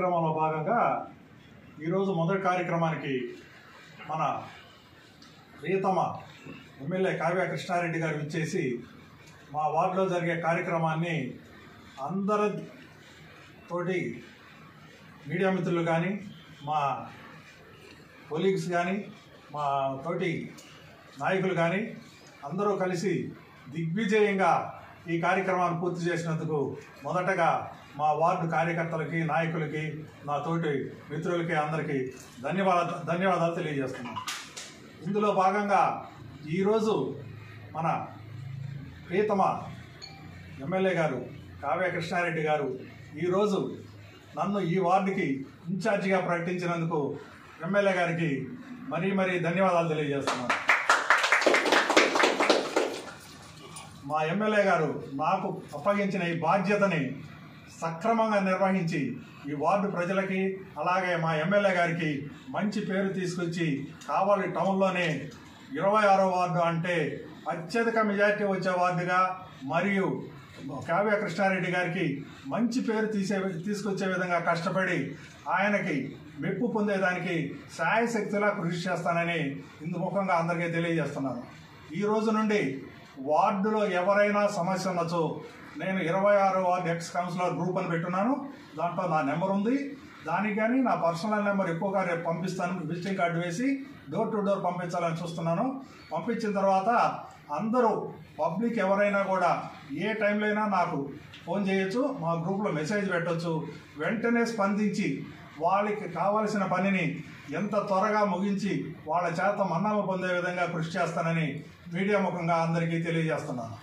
కార్యక్రమంలో భాగంగా ఈరోజు మొదటి కార్యక్రమానికి మన ప్రియతమ ఎమ్మెల్యే కావ్య కృష్ణారెడ్డి గారు విచ్చేసి మా వార్డులో జరిగే కార్యక్రమాన్ని అందరితోటి మీడియా మిత్రులు కానీ మా కొలీగ్స్ కానీ మా తోటి నాయకులు కానీ అందరూ కలిసి దిగ్విజయంగా ఈ కార్యక్రమాన్ని పూర్తి చేసినందుకు మొదటగా మా వార్డు కార్యకర్తలకి నాయకులకి నా తోటి మిత్రులకి అందరికీ ధన్యవాదాలు తెలియజేస్తున్నాం. ఇందులో భాగంగా ఈరోజు మన ప్రియతమ ఎమ్మెల్యే గారు కావ్య కృష్ణారెడ్డి గారు ఈరోజు నన్ను ఈ వార్డుకి ఇన్ఛార్జిగా ప్రకటించినందుకు ఎమ్మెల్యే గారికి మరీ ధన్యవాదాలు తెలియజేస్తున్నాను. మా ఎమ్మెల్యే గారు నాకు అప్పగించిన ఈ బాధ్యతని సక్రమంగా నిర్వహించి ఈ వార్డు ప్రజలకి అలాగే మా ఎమ్మెల్యే గారికి మంచి పేరు తీసుకొచ్చి కావలి టౌన్లోనే 26వ వార్డు అంటే అత్యధిక మెజార్టీ వచ్చే వార్డుగా మరియు కావ్య కృష్ణారెడ్డి గారికి మంచి పేరు తీసుకొచ్చే విధంగా కష్టపడి ఆయనకి మెప్పు పొందేదానికి శాయశక్తిలా కృషి చేస్తానని ఇందుముఖంగా అందరికీ తెలియజేస్తున్నాను. ఈ రోజు నుండి వార్డులో ఎవరైనా సమస్య ఉండొచ్చు, నేను 26వ వార్డు ఎక్స్ కౌన్సిలర్ గ్రూప్ అని పెట్టున్నాను. దాంట్లో నా నెంబర్ ఉంది. దానికి కానీ నా పర్సనల్ నెంబర్ ఎక్కువగా రేపు పంపిస్తాను. విజిటింగ్ కార్డు వేసి డోర్ టు డోర్ పంపించాలని చూస్తున్నాను. పంపించిన తర్వాత అందరూ పబ్లిక్ ఎవరైనా కూడా ఏ టైంలో అయినా నాకు ఫోన్ చేయొచ్చు, మా గ్రూప్లో మెసేజ్ పెట్టవచ్చు. వెంటనే స్పందించి వాళ్ళకి కావాల్సిన పనిని ఎంత త్వరగా ముగించి వాళ్ళ చేత మన్నన పొందే విధంగా కృషి చేస్తానని మీడియా ముఖంగా అందరికీ తెలియజేస్తున్నాను.